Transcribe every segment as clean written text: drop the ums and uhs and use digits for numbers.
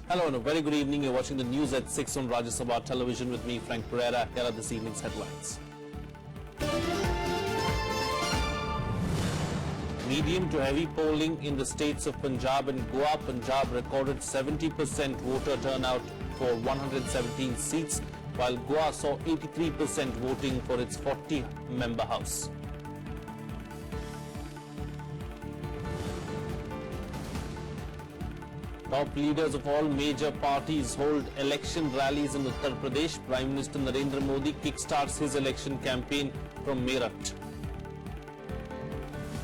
Hello and a very good evening. You're watching the news at 6 on Rajya Sabha television with me, Frank Pereira. Here are this evening's headlines. Medium to heavy polling in the states of Punjab and Goa. Punjab recorded 70% voter turnout for 117 seats, while Goa saw 83% voting for its 40-member house. Top leaders of all major parties hold election rallies in Uttar Pradesh. Prime Minister Narendra Modi kickstarts his election campaign from Meerut.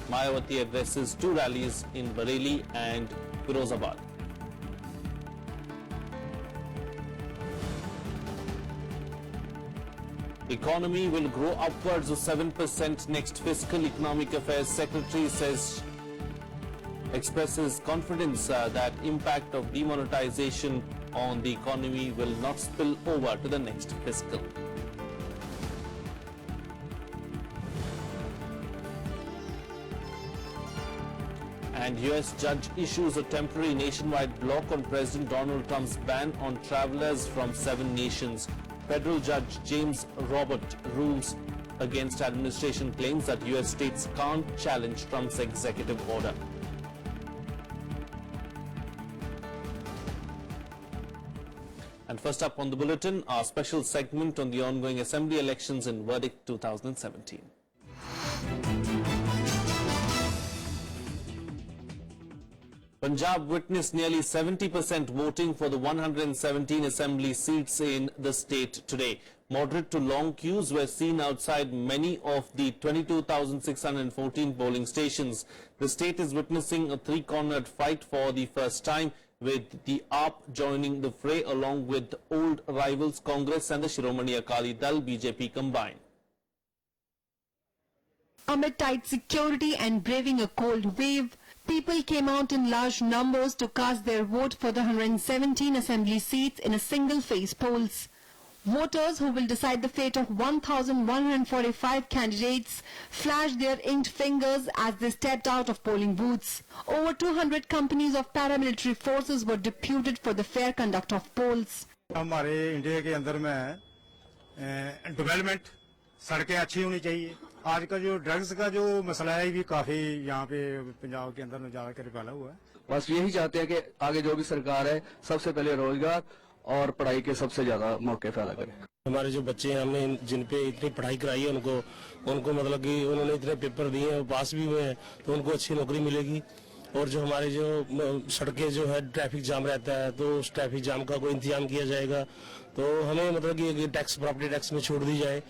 Mayawati addresses two rallies in Bareilly and Firozabad. Economy will grow upwards of 7% next fiscal. Economic Affairs Secretary expresses confidence that impact of demonetization on the economy will not spill over to the next fiscal. And US judge issues a temporary nationwide block on President Donald Trump's ban on travelers from 7 nations. Federal Judge James Robert rules against administration claims that US states can't challenge Trump's executive order. And first up on the bulletin, our special segment on the ongoing assembly elections in Verdict 2017. Punjab witnessed nearly 70% voting for the 117 assembly seats in the state today. Moderate to long queues were seen outside many of the 22,614 polling stations. The state is witnessing a three-cornered fight for the first time, with the AAP joining the fray along with old rivals Congress and the Shiromani Akali Dal BJP combined. Amid tight security and braving a cold wave, people came out in large numbers to cast their vote for the 117 assembly seats in a single-phase polls. Voters who will decide the fate of 1,145 candidates flashed their inked fingers as they stepped out of polling booths. Over 200 companies of paramilitary forces were deputed for the fair conduct of polls. हमारे India के अंदर में development सड़कें अच्छी होनी चाहिए. आज का जो ड्रग्स का जो मसला है भी काफी यहाँ पे पंजाब के अंदर में ज्यादा कर फैला हुआ है. बस यही चाहते हैं कि आगे जो भी सरकार है सबसे पहले रोजगार और पढ़ाई के सबसे ज्यादा मौके पैदा करें. हमारे जो बच्चे हैं हमने जिन पे इतनी पढ़ाई कराई है उनको मतलब कि उन्होंने इतने पेपर दिए हैं पास भी हुए हैं तो उनको अच्छी नौकरी मिलेगी. और जो हमारे जो सड़कें जो है ट्रैफिक जाम रहता है तो उस ट्रैफिक जाम का कोई इंतजाम किया जाएगा तो हमें मतलब कि टैक्स प्रॉपर्टी टैक्स में छूट दी जाए.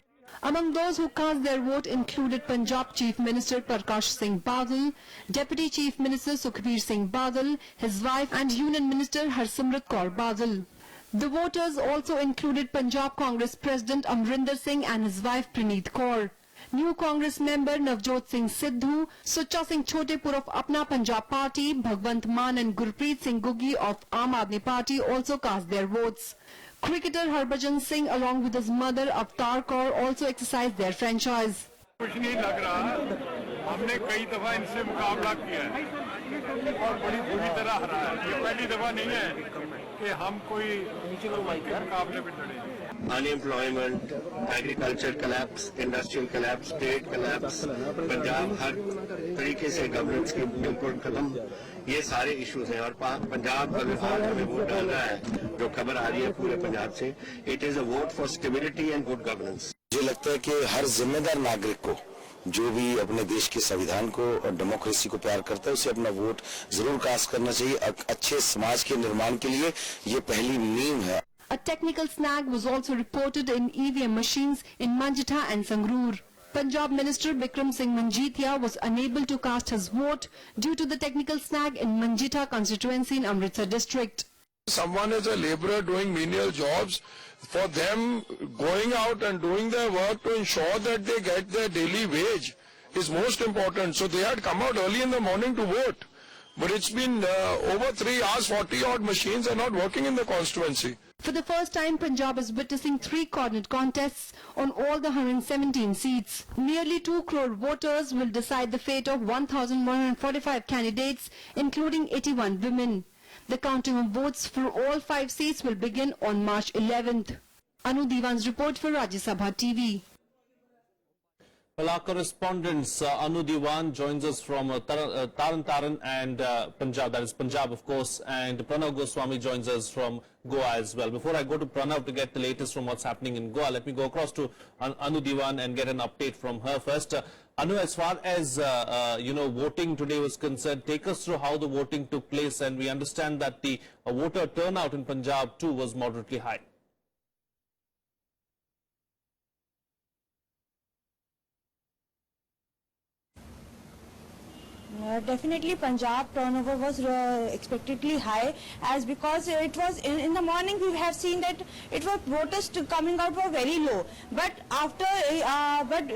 Among those who cast their vote included Punjab Chief Minister Prakash Singh Badal, Deputy Chief Minister Sukhbir Singh Badal, his wife and Union Minister Harsimrat Kaur Badal. The voters also included Punjab Congress President Amrinder Singh and his wife Praneeth Kaur. New Congress member Navjot Singh Sidhu, Sucha Singh Chotepur of Apna Punjab Party, Bhagwant Mann and Gurpreet Singh Guggi of Aam Aadmi Party also cast their votes. Cricketer Harbhajan Singh along with his mother Avtar Kaur also exercised their franchise. कुछ नहीं लग रहा. हमने कई दफा इनसे मुकाबला किया है और बड़ी बुरी तरह हरा है. ये पहली दफा नहीं है कि हम कोई मुकाबले में लड़े. Unemployment, agriculture collapse, industrial collapse, state collapse, Punjab हर तरीके से गवर्नेंस के बिल्कुल खत्म. ये सारे इश्यूज हैं और पंजाब अगर आज हमें वोट डाल रहा है जो खबर आ रही है पूरे पंजाब से, it is a vote for stability and good governance. मुझे लगता है कि हर जिम्मेदार नागरिक को जो भी अपने देश के संविधान को और डेमोक्रेसी को प्यार करता है उसे अपना वोट जरूर कास्ट करना चाहिए. अच्छे समाज के निर्माण के लिए ये पहली नींव है. A technical snag was also reported in EVM machines in Manjitha and Sangrur. Punjab Minister Bikram Singh Manjithia was unable to cast his vote due to the technical snag in Manjitha constituency in Amritsar district. Someone is a labourer doing menial jobs. For them, going out and doing their work to ensure that they get their daily wage is most important. So they had come out early in the morning to vote. But it's been over 3 hours, 40 odd machines are not working in the constituency. For the first time, Punjab is witnessing 3 coordinate contests on all the 117 seats. Nearly 2 crore voters will decide the fate of 1,145 candidates, including 81 women. The counting of votes for all 5 seats will begin on March 11th. Anu Diwan's report for Rajya Sabha TV. Well, our correspondents Anu Diwan joins us from Taran and Punjab, that is Punjab of course, and Pranav Goswami joins us from Goa as well. Before I go to Pranav to get the latest from what's happening in Goa, let me go across to Anu Diwan and get an update from her first. Anu, as far as voting today was concerned, take us through how the voting took place, and we understand that the voter turnout in Punjab too was moderately high. Definitely Punjab turnover was expectedly high, as because it was in the morning we have seen that it was voters coming out were very low, but after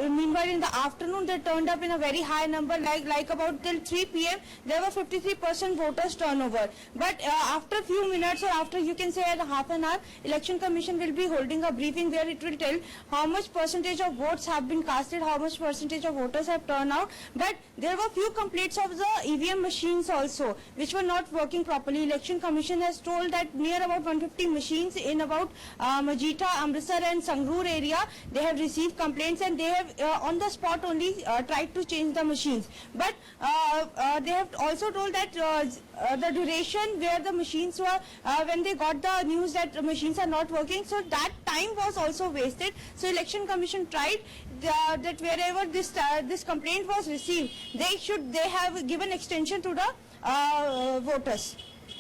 meanwhile in the afternoon they turned up in a very high number, like about till 3 p.m. there were 53% voters turnover. But after few minutes, or after you can say at half an hour, Election Commission will be holding a briefing where it will tell how much percentage of votes have been casted, how much percentage of voters have turned out. But there were few complaints of the EVM machines also, which were not working properly. Election Commission has told that near about 150 machines in about Majita, Amritsar and Sangrur area, they have received complaints, and they have on the spot only tried to change the machines. But they have also told that the duration where the machines were, when they got the news that the machines are not working, so that time was also wasted. So Election Commission tried that wherever this complaint was received, they have given extension to the voters.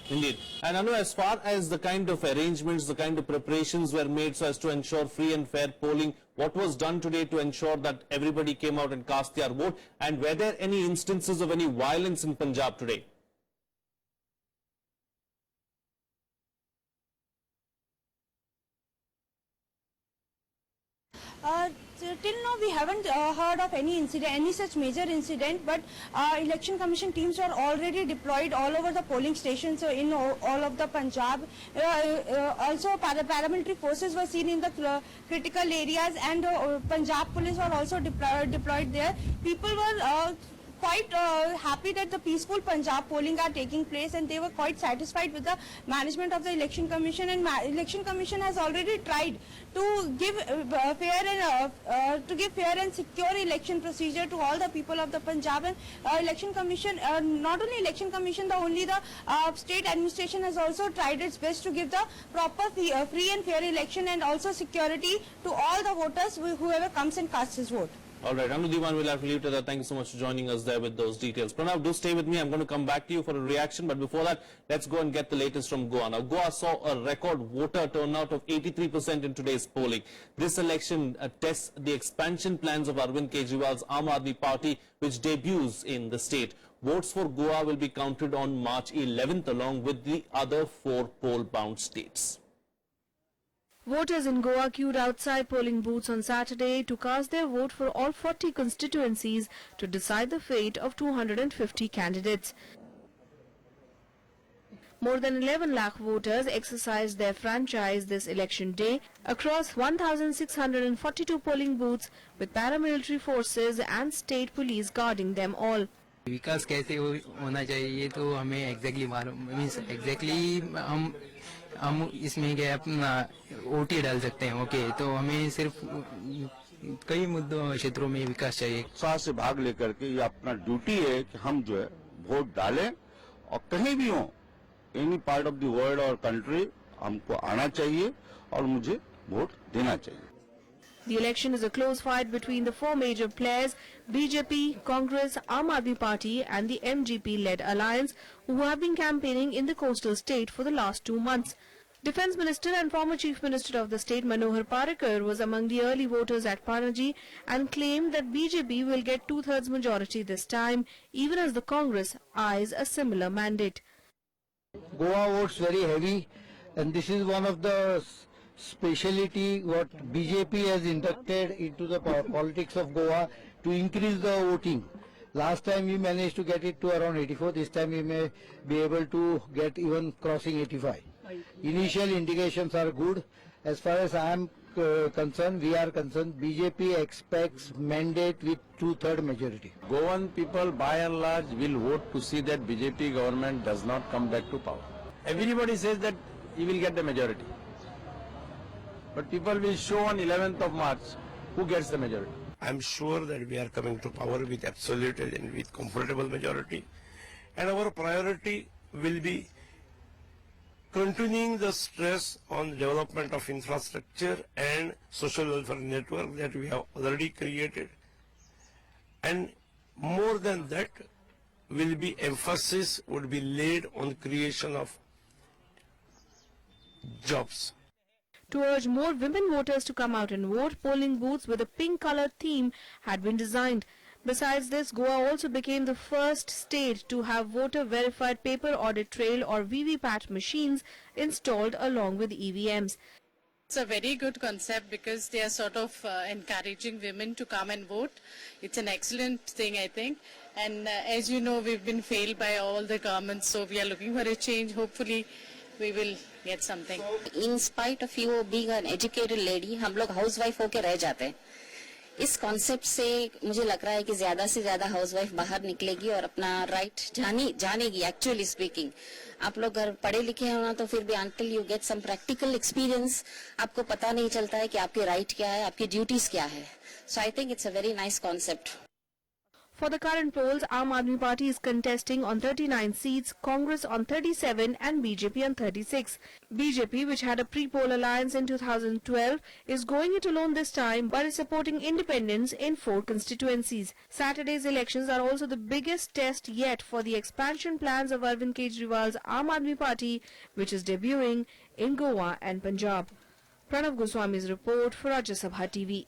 Indeed. And Anu, as far as the kind of arrangements, the kind of preparations were made so as to ensure free and fair polling, what was done today to ensure that everybody came out and cast their vote? And were there any instances of any violence in Punjab today? Till now we haven't heard of any incident, any such major incident, but Election Commission teams were already deployed all over the polling stations in all of the Punjab. Also paramilitary forces were seen in the critical areas, and Punjab police were also deployed there. People were quite happy that the peaceful Punjab polling are taking place, and they were quite satisfied with the management of the Election Commission. And Election Commission has already tried to give fair and secure election procedure to all the people of the Punjab. And Election Commission, not only Election Commission, the state administration has also tried its best to give the proper free and fair election, and also security to all the voters whoever comes and casts his vote. All right, Anu Diwan, we'll have to leave to that. Thank you so much for joining us there with those details. Pranav, do stay with me. I'm going to come back to you for a reaction. But before that, let's go and get the latest from Goa. Now, Goa saw a record voter turnout of 83% in today's polling. This election tests the expansion plans of Arvind Kejriwal's Aam Aadmi Party, which debuts in the state. Votes for Goa will be counted on March 11th, along with the other 4 poll-bound states. Voters in Goa queued outside polling booths on Saturday to cast their vote for all 40 constituencies to decide the fate of 250 candidates. More than 11 lakh voters exercised their franchise this election day across 1,642 polling booths, with paramilitary forces and state police guarding them all. विकास कैसे होना चाहिए तो हमें exactly मालूम, means exactly हम इसमें क्या अपना ओटी डाल सकते हैं, ओके, तो हमें सिर्फ कई मुद्दों क्षेत्रों में विकास चाहिए। उत्साह से भाग लेकर के ये अपना ड्यूटी है कि हम जो है वोट डालें, और कहीं भी हो, any part of the world और कंट्री, हमको आना चाहिए और मुझे वोट देना चाहिए। The election is a close fight between the 4 major players, BJP, Congress, Aam Aadmi Party and the MGP-led alliance, who have been campaigning in the coastal state for the last 2 months. Defence Minister and former Chief Minister of the state, Manohar Parrikar, was among the early voters at Panaji and claimed that BJP will get 2/3 majority this time, even as the Congress eyes a similar mandate. Goa votes very heavy, and this is one of the speciality what BJP has inducted into the politics of Goa to increase the voting. Last time we managed to get it to around 84. This time we may be able to get even crossing 85. Initial indications are good. As far as I am concerned, we are concerned, BJP expects mandate with 2/3 majority. Goan people by and large will vote to see that BJP government does not come back to power. everybody says that he will get the majority. But people will show on 11th of March who gets the majority. I'm sure that we are coming to power with absolute and with comfortable majority. And our priority will be continuing the stress on development of infrastructure and social welfare network that we have already created. And more than that, will be emphasis would be laid on creation of jobs. To urge more women voters to come out and vote, polling booths with a pink color theme had been designed. Besides this, Goa also became the first state to have voter-verified paper audit trail or VVPAT machines installed along with EVMs. It's a very good concept because they are sort of encouraging women to come and vote. It's an excellent thing, I think. And as you know, we've been failed by all the governments, so we are looking for a change. Hopefully, we will get something. In spite of you being an educated lady, हम लोग housewife होके रह जाते हैं. इस concept से मुझे लग रहा है कि ज्यादा से ज्यादा हाउसवाइफ बाहर निकलेगी और अपना राइट जानेगी. एक्चुअली स्पीकिंग, आप लोग अगर पढ़े लिखे हैं ना तो फिर भी until you get some practical experience, आपको पता नहीं चलता है कि आपके राइट क्या है, आपकी ड्यूटीज क्या है. So I think it's a very nice concept. For the current polls, Aam Aadmi Party is contesting on 39 seats, Congress on 37 and BJP on 36. BJP, which had a pre-poll alliance in 2012, is going it alone this time but is supporting independents in 4 constituencies. Saturday's elections are also the biggest test yet for the expansion plans of Arvind Kejriwal's Aam Aadmi Party, which is debuting in Goa and Punjab. Pranav Goswami's report for Rajya Sabha TV.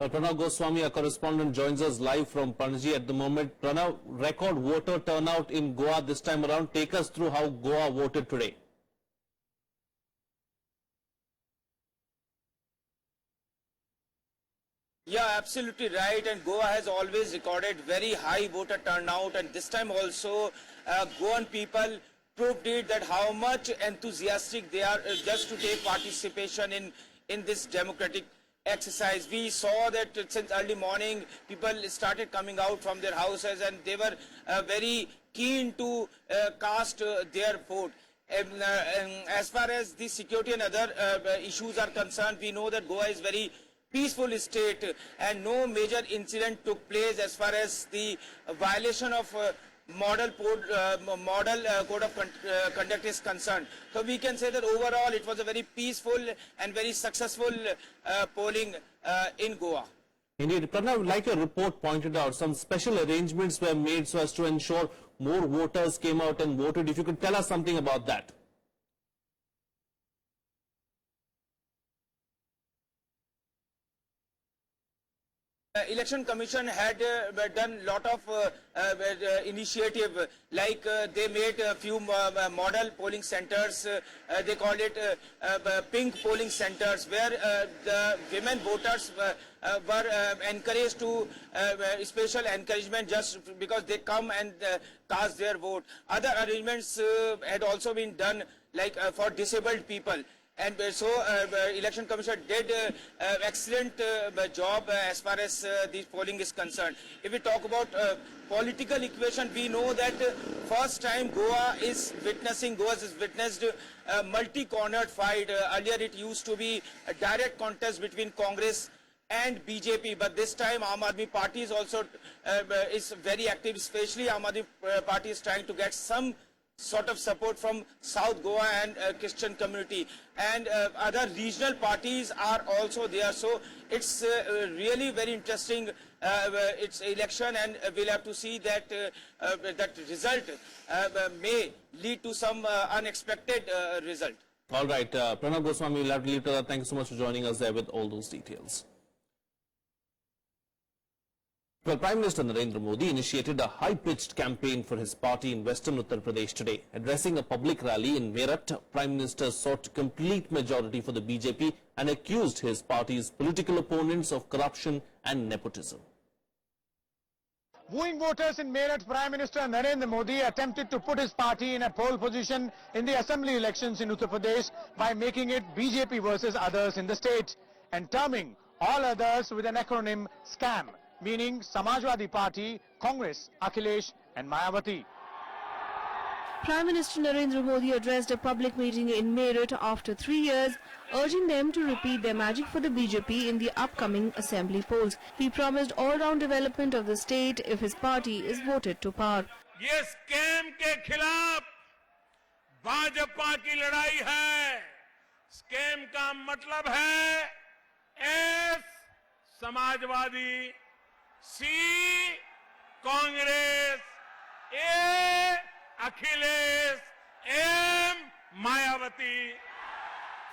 Pranav Goswami, our correspondent, joins us live from Panaji at the moment. Pranav, record voter turnout in Goa this time around. Take us through how Goa voted today. Yeah, absolutely right. And Goa has always recorded very high voter turnout. And this time also, Goan people proved it that how much enthusiastic they are just to take participation in this democratic exercise. We saw that since early morning people started coming out from their houses and they were very keen to cast their vote. As far as the security and other issues are concerned, we know that Goa is very peaceful state and no major incident took place as far as the violation of model code of conduct is concerned. So we can say that overall it was a very peaceful and very successful polling in Goa. Indeed. Pranav, like your report pointed out, some special arrangements were made so as to ensure more voters came out and voted. If you could tell us something about that. Election Commission had done lot of initiative, like they made a few model polling centers, they called it pink polling centers, where the women voters were encouraged to special encouragement just because they come and cast their vote. Other arrangements had also been done, like for disabled people. And so Election Commission did excellent job as far as the polling is concerned. If we talk about political equation, we know that first time Goa has witnessed a multi-cornered fight. Earlier it used to be a direct contest between Congress and BJP, but this time Aam Aadmi Party is also is very active, especially Aam Aadmi Party is trying to get some sort of support from South Goa and Christian community, and other regional parties are also there. So it's really very interesting it's election, and we'll have to see that that result may lead to some unexpected result. All right, Pranav Goswami, we'll have to leave to that. Thank you so much for joining us there with all those details. Well, Prime Minister Narendra Modi initiated a high-pitched campaign for his party in Western Uttar Pradesh today. Addressing a public rally in Meerut, Prime Minister sought complete majority for the BJP and accused his party's political opponents of corruption and nepotism. Wooing voters in Meerut, Prime Minister Narendra Modi attempted to put his party in a pole position in the assembly elections in Uttar Pradesh by making it BJP versus others in the state and terming all others with an acronym SCAM, meaning Samajwadi Party, Congress, Akhilesh and Mayawati. Prime Minister Narendra Modi addressed a public meeting in Meerut after 3 years, urging them to repeat their magic for the BJP in the upcoming assembly polls. He promised all-round development of the state if his party is voted to power. ये scam के खिलाफ भाजपा की लड़ाई है। Scam का मतलब है S Samajwadi, C Congress, A Akhilesh, M Mayawati.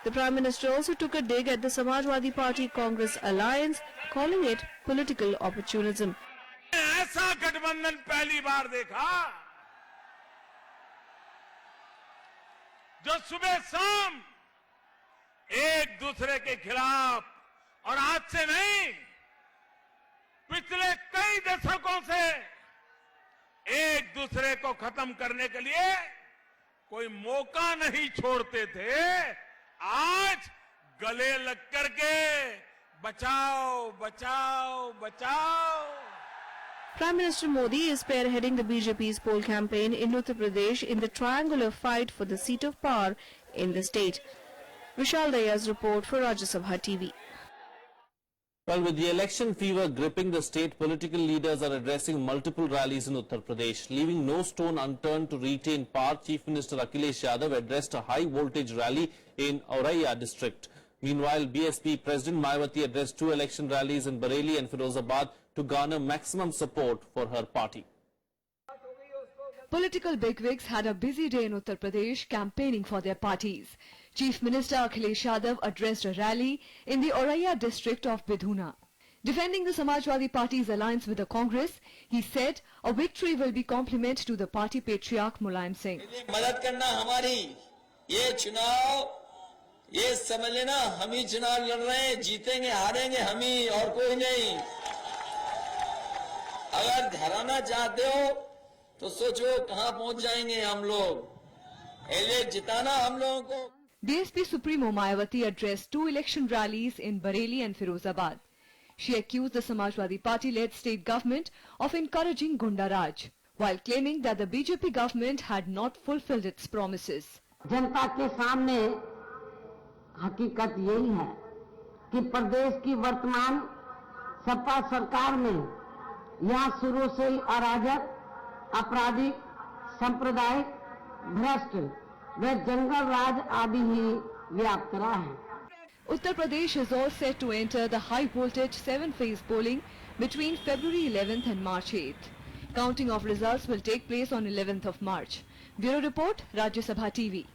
The Prime Minister also took a dig at the Samajwadi Party Congress alliance, calling it political opportunism. ऐसा गठबंधन पहली बार देखा जो सुबह शाम एक दूसरे के खिलाफ, और आज से नहीं पिछले कई दशकों से एक दूसरे को खत्म करने के लिए कोई मौका नहीं छोड़ते थे। आज गले लग करके बचाओ बचाओ बचाओ। Prime Minister Modi is spearheading the BJP's poll campaign in Uttar Pradesh in the triangular fight for the seat of power in the state. Vishal Daya's report for Rajya Sabha TV. Well, with the election fever gripping the state, political leaders are addressing multiple rallies in Uttar Pradesh. Leaving no stone unturned to retain power, Chief Minister Akhilesh Yadav addressed a high-voltage rally in Auraiya district. Meanwhile, BSP President Mayawati addressed 2 election rallies in Bareilly and Firozabad to garner maximum support for her party. Political bigwigs had a busy day in Uttar Pradesh campaigning for their parties. Chief Minister Akhilesh Yadav addressed a rally in the Auraiya district of Bidhuna. Defending the Samajwadi Party's alliance with the Congress, he said a victory will be compliment to the party patriarch Mulayam Singh. मदद करना हमारी, ये चुनाव ये समझ लेना हम ही चुनाव लड़ रहे हैं, जीतेंगे हारेंगे हम ही और कोई नहीं। अगर हराना चाहते हो तो सोचो कहां पहुंच जाएंगे हम लोग। ये जिताना हम लोगों को। BSP Supremo Mayawati addressed 2 election rallies in Bareilly and Firozabad. She accused the Samajwadi Party-led state government of encouraging Gunda Raj, while claiming that the BJP government had not fulfilled its promises. जनता के सामने हकीकत यही है कि प्रदेश की वर्तमान सपा सरकार में यहाँ शुरू से ही अराजक, आपराधिक, सांप्रदायिक, भ्रष्ट व जंगल राज आदि ही व्याप्त रहा है। Uttar Pradesh is all set to enter the high-voltage 7-phase polling between February 11th and March 8th. Counting of results will take place on 11th of March. Bureau Report, Rajya Sabha TV.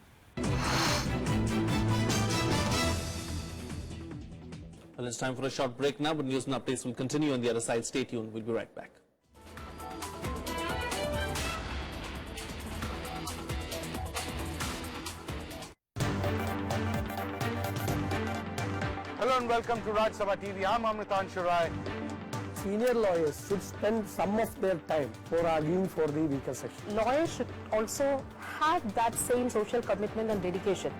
Well, it's time for a short break now, but news and updates will continue on the other side. Stay tuned. We'll be right back. Hello and welcome to Rajya Sabha TV. I'm Amritanshu Rai. Senior lawyers should spend some of their time for arguing for the weaker section. Lawyers should also have that same social commitment and dedication.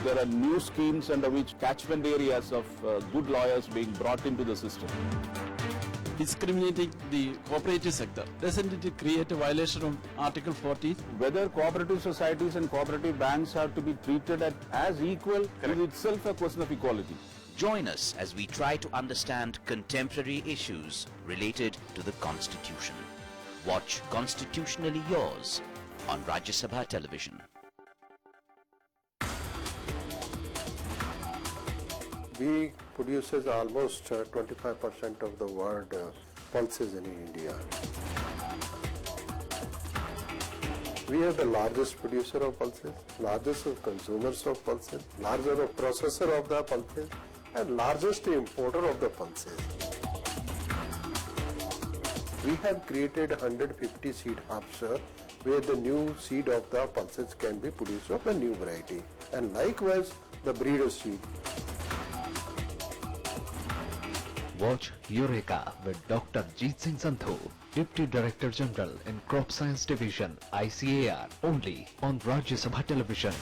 There are new schemes under which catchment areas of good lawyers being brought into the system. Discriminating the cooperative sector, doesn't it create a violation of Article 40? Whether cooperative societies and cooperative banks have to be treated as equal is itself a question of equality. Join us as we try to understand contemporary issues related to the Constitution. Watch Constitutionally Yours on Rajya Sabha Television. We produces almost 25% of the world pulses in India. We are the largest producer of pulses, largest of consumers of pulses, largest of processor of the pulses, and largest importer of the pulses. We have created 150 seed hubs where the new seed of the pulses can be produced of a new variety, and likewise the breeder seed. Watch Eureka with Dr. Jeet Singh Sandhu, Deputy Director General in Crop Science Division, ICAR, only on Rajya Sabha Television.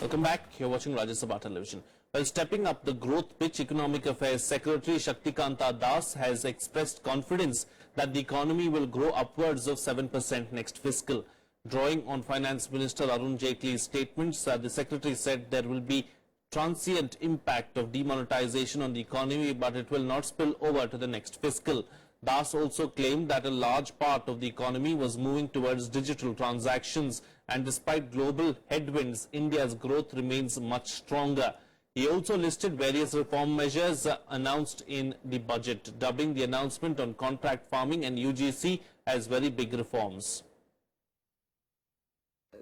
Welcome back. You're watching Rajya Sabha Television. While stepping up the growth pitch, Economic Affairs Secretary Shaktikanta Das has expressed confidence that the economy will grow upwards of 7% next fiscal. Drawing on Finance Minister Arun Jaitley's statements, the Secretary said there will be transient impact of demonetization on the economy, but it will not spill over to the next fiscal. Das also claimed that a large part of the economy was moving towards digital transactions, and despite global headwinds, India's growth remains much stronger. He also listed various reform measures announced in the budget, dubbing the announcement on contract farming and UGC as very big reforms.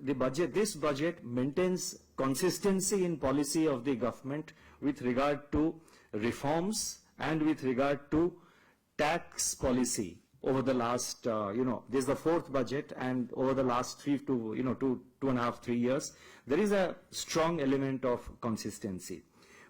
This budget maintains consistency in policy of the government with regard to reforms and with regard to tax policy over the last, this is the fourth budget, and over the last 2.5-3 years, there is a strong element of consistency.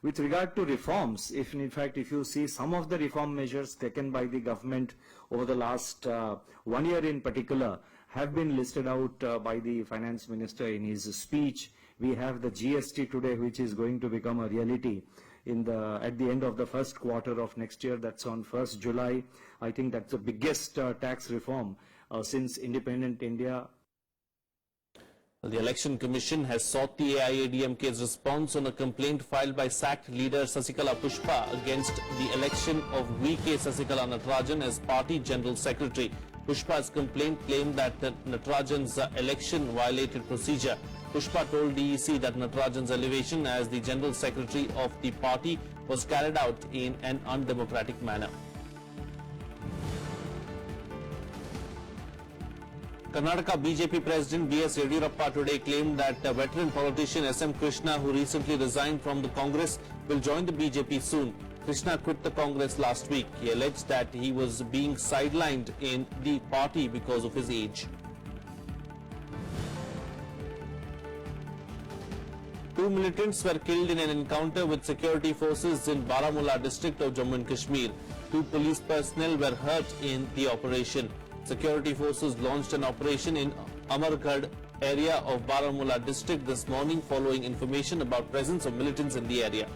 With regard to reforms, if you see some of the reform measures taken by the government over the last 1 year in particular, have been listed out by the Finance Minister in his speech. We have the GST today, which is going to become a reality at the end of the first quarter of next year. That's on 1st July. I think that's the biggest tax reform since independent India. The Election Commission has sought the AIADMK's response on a complaint filed by sacked leader Sasikala Pushpa against the election of VK Sasikala Natarajan as party General Secretary. Pushpa's complaint claimed that Natarajan's election violated procedure. Pushpa told DEC that Natarajan's elevation as the General Secretary of the party was carried out in an undemocratic manner. Karnataka BJP President B.S. Yediyurappa today claimed that veteran politician S.M. Krishna, who recently resigned from the Congress, will join the BJP soon. Krishna quit the Congress last week. He alleged that he was being sidelined in the party because of his age. Two militants were killed in an encounter with security forces in Baramulla district of Jammu and Kashmir. 2 police personnel were hurt in the operation. Security forces launched an operation in Amargarh area of Baramulla district this morning following information about presence of militants in the area.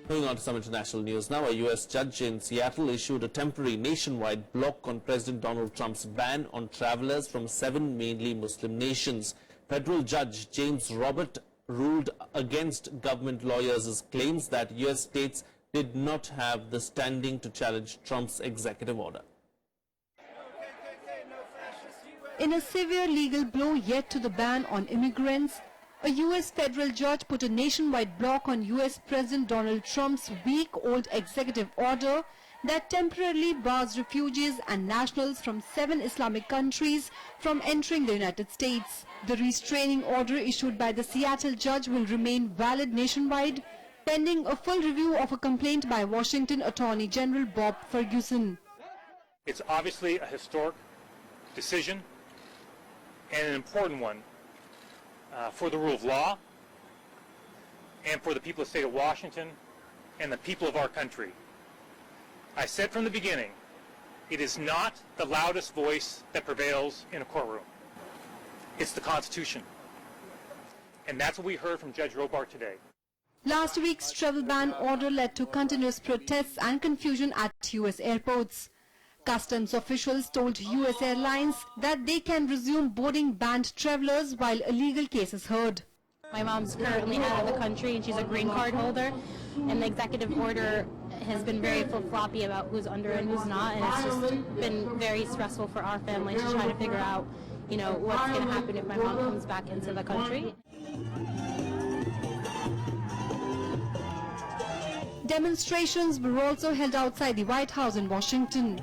Moving on to some international news now, a U.S. judge in Seattle issued a temporary nationwide block on President Donald Trump's ban on travelers from 7 mainly Muslim nations. Federal Judge James Robert ruled against government lawyers' claims that U.S. states did not have the standing to challenge Trump's executive order. In a severe legal blow yet to the ban on immigrants, a U.S. federal judge put a nationwide block on U.S. President Donald Trump's week-old executive order that temporarily bars refugees and nationals from 7 Islamic countries from entering the United States. The restraining order issued by the Seattle judge will remain valid nationwide, pending a full review of a complaint by Washington Attorney General Bob Ferguson. It's obviously a historic decision and an important one for the rule of law and for the people of the state of Washington and the people of our country. I said from the beginning, it is not the loudest voice that prevails in a courtroom. It's the Constitution. And that's what we heard from Judge Robart today. Last week's travel ban order led to continuous protests and confusion at U.S. airports. Customs officials told U.S. Airlines that they can resume boarding banned travelers while a legal case is heard. My mom's currently out of the country and she's a green card holder, and the executive order has been very flip-floppy about who's under and who's not, and it's just been very stressful for our family to try to figure out, what's going to happen if my mom comes back into the country. Demonstrations were also held outside the White House in Washington.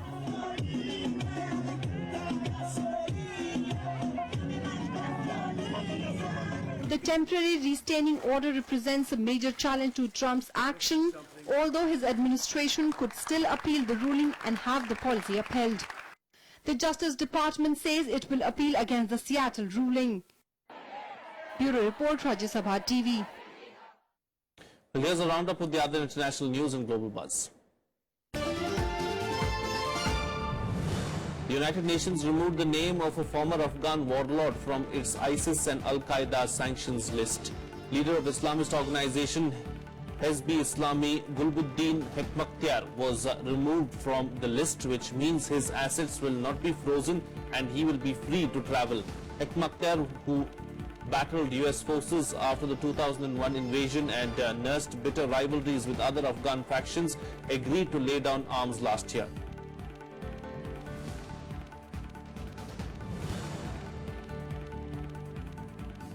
The temporary restraining order represents a major challenge to Trump's action, although his administration could still appeal the ruling and have the policy upheld. The Justice Department says it will appeal against the Seattle ruling. Bureau Report, Rajya Sabha TV. Well, here's a roundup of the other international news and global buzz. The United Nations removed the name of a former Afghan warlord from its ISIS and Al-Qaeda sanctions list. Leader of Islamist organization Hezbi Islami Gulbuddin Hekmakhtyar was removed from the list, which means his assets will not be frozen and he will be free to travel. Hekmakhtyar, who battled US forces after the 2001 invasion and nursed bitter rivalries with other Afghan factions, agreed to lay down arms last year.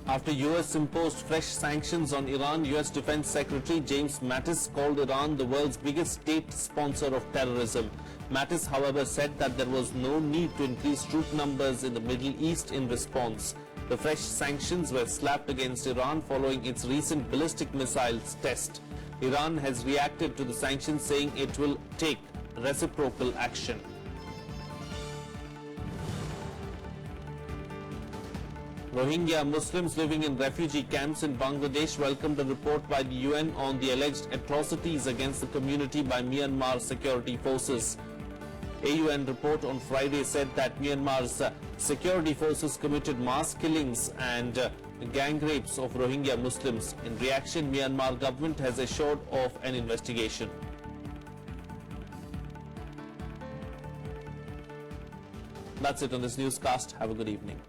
After US imposed fresh sanctions on Iran, US Defense Secretary James Mattis called Iran the world's biggest state sponsor of terrorism. Mattis, however, said that there was no need to increase troop numbers in the Middle East in response. The fresh sanctions were slapped against Iran following its recent ballistic missiles test. Iran has reacted to the sanctions, saying it will take reciprocal action. Rohingya Muslims living in refugee camps in Bangladesh welcomed a report by the UN on the alleged atrocities against the community by Myanmar security forces. A UN report on Friday said that Myanmar's security forces committed mass killings and gang rapes of Rohingya Muslims. In reaction, Myanmar government has assured of an investigation. That's it on this newscast. Have a good evening.